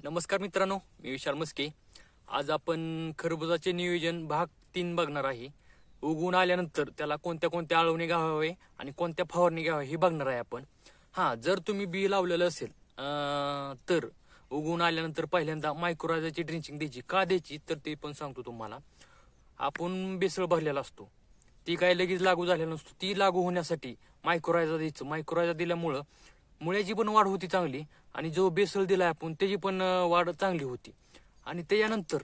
नमस्कार मित्रांनो, मी विशाल मस्के. आज आपण खरबुजाचे नियोजन भाग 3 बघणार आहे. उगवून आल्यानंतर त्याला कोणत्या कोणत्या आळवणी घ्यावे आणि कोणत्या फवारणी घ्यावे हे बघणार आहे आपण. जर तुम्ही बी लावलेलं असेल तर उगवून आल्यानंतर पहिल्यांदा मायक्रोरायझरची ड्रिंचिंग द्यायची. का द्यायची तर ते पण सांगतो तुम्हाला. आपण बेसळ भरलेला असतो, ती काय लगेच लागू झालेला नसतो. ती लागू होण्यासाठी मायक्रोरायझर द्यायचं. मायक्रोरायझर दिल्यामुळं मुळ्याची पण वाढ होती चांगली आणि जो बेसल दिलाय आपण त्याची पण वाढ चांगली होती. आणि त्याच्यानंतर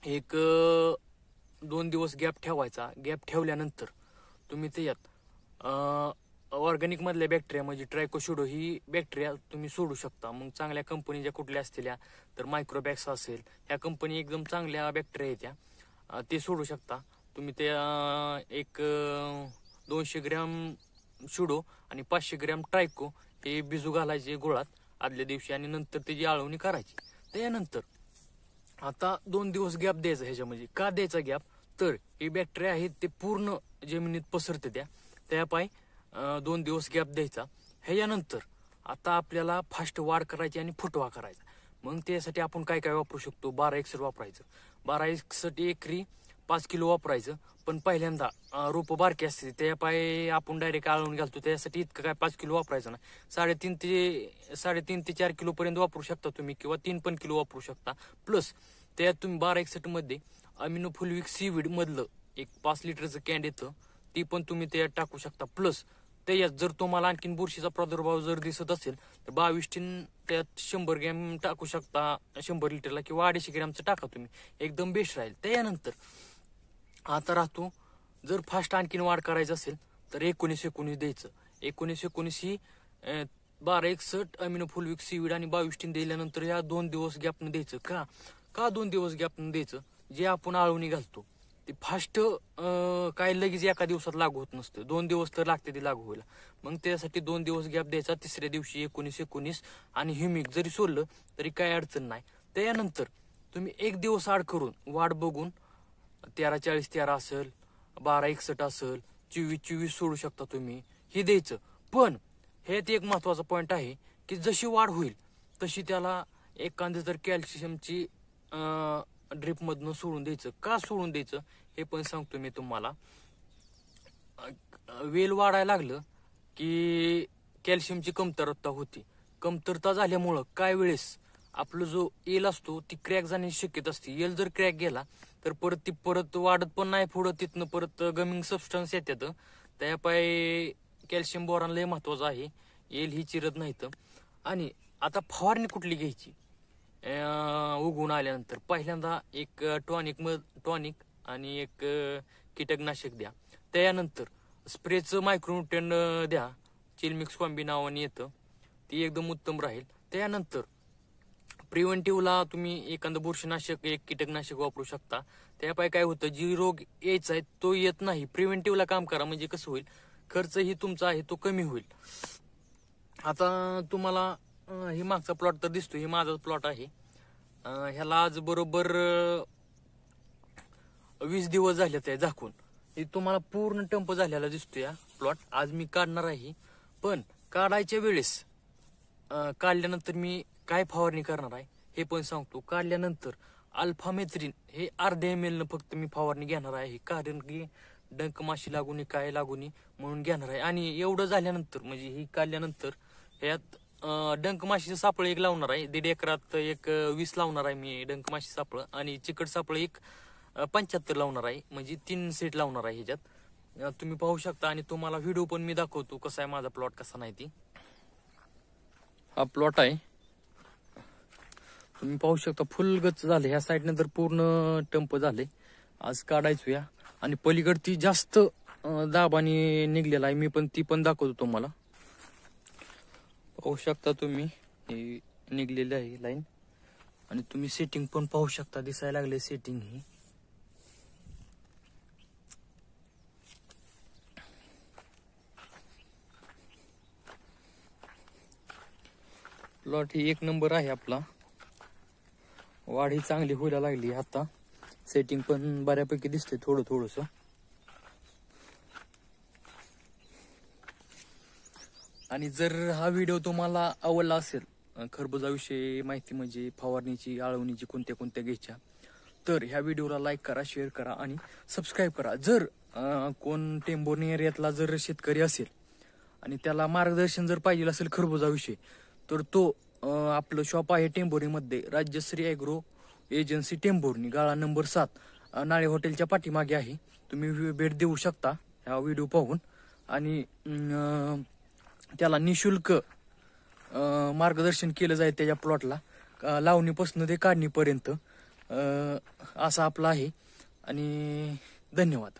एक 2 दिवस गॅप ठेवायचा. गॅप ठेवल्यानंतर तुम्ही त्याच्यात ऑर्गॅनिक मधल्या बॅक्टेरिया म्हणजे ट्रायकोशुडो ही बॅक्टेरिया तुम्ही सोडू शकता. मग चांगल्या कंपनीच्या कुठल्या असलेल्या तर मायक्रोबॅक्स असेल, ह्या कंपनी एकदम चांगल्या बॅक्टेरिया येत्या, ते सोडू शकता तुम्ही. त्या एक 200 ग्रॅम शुडो आणि 500 ग्रॅम ट्रायको हे बिजू घालायचे गुळात आदल्या दिवशी आणि नंतर त्याची आळवणी करायची. त्यानंतर आता 2 दिवस गॅप द्यायचा. ह्याच्यामध्ये का द्यायचा गॅप तर हे बॅक्टेरिया आहेत ते पूर्ण जमिनीत पसरते त्या पाय 2 दिवस गॅप द्यायचा. ह्याच्यानंतर आता आपल्याला फास्ट वाढ करायची आणि फुटवा करायचा. मग त्यासाठी आपण काय काय वापरू शकतो. 1261 वापरायचं. 1261 एकरी 5 किलो वापरायचं. पण पहिल्यांदा रोप बारकी असते त्या पाय आपण डायरेक्ट आळवून घालतो, त्यासाठी इतकं काय 5 किलो वापरायचं ना. 3.5 ते 4 किलो पर्यंत वापरू शकता तुम्ही, किंवा 3 पण किलो वापरू शकता. प्लस त्यात तुम्ही 1261 मध्ये अमिनो फुलविक सीवीड मधलं एक 5 लिटरचं कॅन येतं, ती पण तुम्ही त्यात टाकू शकता. प्लस त्याच्यात जर तुम्हाला आणखीन बुरशीचा प्रादुर्भाव जर दिसत असेल तर 22 त्यात 100 ग्रॅम टाकू शकता. 100 लिटरला किंवा 250 ग्रॅमचं टाका तुम्ही, एकदम बेस्ट राहील. त्यानंतर आता राहतो, जर फास्ट आणखीन वाढ करायचं असेल तर 19-19 द्यायचं. 19-19 ही 1261 अमिनो फुलविक सीवीड आणि 22 दिल्यानंतर या 2 दिवस गॅपनं द्यायचं. का 2 दिवस गॅपनं द्यायचं? जे आपण आळवणी घालतो ते फास्ट काय लगेच एका दिवसात लागू होत नसतं. 2 दिवस तर लागते ते लागू व्हायला. मग त्यासाठी 2 दिवस गॅप द्यायचा. तिसऱ्या दिवशी 19-19 आणि ह्युमिक जरी सोडलं तरी काय अडचण नाही. त्यानंतर तुम्ही 1 दिवस आड करून वाढ बघून 13-40-13 असेल, 12-61 असेल, 24-24 सोडू शकता तुम्ही, हे द्यायचं. पण ह्यात एक महत्वाचा पॉईंट आहे की जशी वाढ होईल तशी त्याला एखादं तर कॅल्शियमची ड्रिप मधनं सोडून द्यायचं. का सोडून द्यायचं हे पण सांगतो मी तुम्हाला. वेल वाढायला लागलं की कॅल्शियमची कमतरता होती. कमतरता झाल्यामुळं काय वेळेस आपलं जो एल असतो ती क्रॅक जाण्याची शक्यता असते. एल जर क्रॅक गेला तर परत वाढत पण नाही पुढं. तिथनं परत गमिंग सबस्टन्स येतात. त्यापाय कॅल्शियम बोरॉन लय महत्वाचं आहे. एल ही चिरत नाहीत. आणि आता फवारणी कुठली घ्यायची उगवून आल्यानंतर? पहिल्यांदा एक टॉनिक आणि एक कीटकनाशक द्या. त्यानंतर स्प्रेचं मायक्रोन्यूट्रन द्या. चिलमिक्स कॉम्बी नावाने येतं, ती एकदम उत्तम राहील. त्यानंतर प्रिव्हेंटिव्हला तुम्ही एखादं बुरशीनाशक एक कीटकनाशक वापरू शकता. त्यापाय काय होतं, जी रोग यायचा आहे तो येत नाही. प्रिव्हेंटिव्हला काम करा, म्हणजे कसं होईल, खर्चही तुमचा आहे तो कमी होईल. आता तुम्हाला ही मागचा प्लॉट तर दिसतो, ही माझाच प्लॉट आहे. ह्याला आज बरोबर 20 दिवस झाले ते झाकून. हे तुम्हाला पूर्ण टंप झालेला दिसतो या प्लॉट. आज मी काढणार आहे, पण काढायच्या वेळेस काढल्यानंतर मी काय फवारणी करणार आहे हे पण सांगतो. काढल्यानंतर अल्फामेथ्रिन हे अर्ध्या ml फक्त मी फवारणी घेणार आहे, कारण की डंक माशी लागून काय लागून म्हणून घेणार आहे. आणि एवढं झाल्यानंतर म्हणजे ही काढल्यानंतर ह्यात डंक माशीचं सापळ एक लावणार आहे. 1.5 एकरात एक 20 लावणार आहे मी डंक माशी सापळ, आणि चिकट सापळ एक 75 लावणार आहे. म्हणजे 3 सेट लावणार आहे ह्याच्यात. तुम्ही पाहू शकता आणि तुम्हाला व्हिडिओ पण मी दाखवतो कसा आहे माझा प्लॉट, कसा नाही ती. हा प्लॉट आहे, तुम्ही पाहू शकता फुल गच झाले. ह्या साईडने तर पूर्ण टंप झाले. आज काढायचो या. आणि पलीकडती जास्त दाबाने निघलेला आहे, मी पण ती पण दाखवतो तुम्हाला. पाहू शकता तुम्ही, हे निघलेले आहे लाईन. आणि तुम्ही सेटिंग पण पाहू शकता, दिसायला लागले सेटिंग ही. प्लॉट ही 1 नंबर आहे आपला. वाढ ही चांगली व्हायला लागली आता. सेटिंग पण बऱ्यापैकी दिसते थोडस. आणि जर हा व्हिडिओ तुम्हाला आवडला असेल खरबुजाविषयी माहिती म्हणजे फवारणीची, आळवणीची कोणत्या कोणत्या घ्यायच्या, तर ह्या व्हिडिओला लाईक करा, शेअर करा आणि सबस्क्राईब करा. जर कोण टेंभुर्णी एरियातला जर शेतकरी असेल आणि त्याला मार्गदर्शन जर पाहिजे असेल खरबुजाविषयी, तर तो आपलं शॉप आहे टेंभुर्णीमध्ये, राज्यश्री ॲग्रो एजन्सी टेंभुर्णी, गाळा नंबर 7, नाळे हॉटेलच्या पाठीमागे आहे. तुम्ही भेट देऊ शकता हा व्हिडिओ पाहून. आणि त्याला निशुल्क मार्गदर्शन केलं जाईल त्याच्या प्लॉटला, लावणीपासून ते काढणीपर्यंत. असं आपलं आहे. आणि धन्यवाद.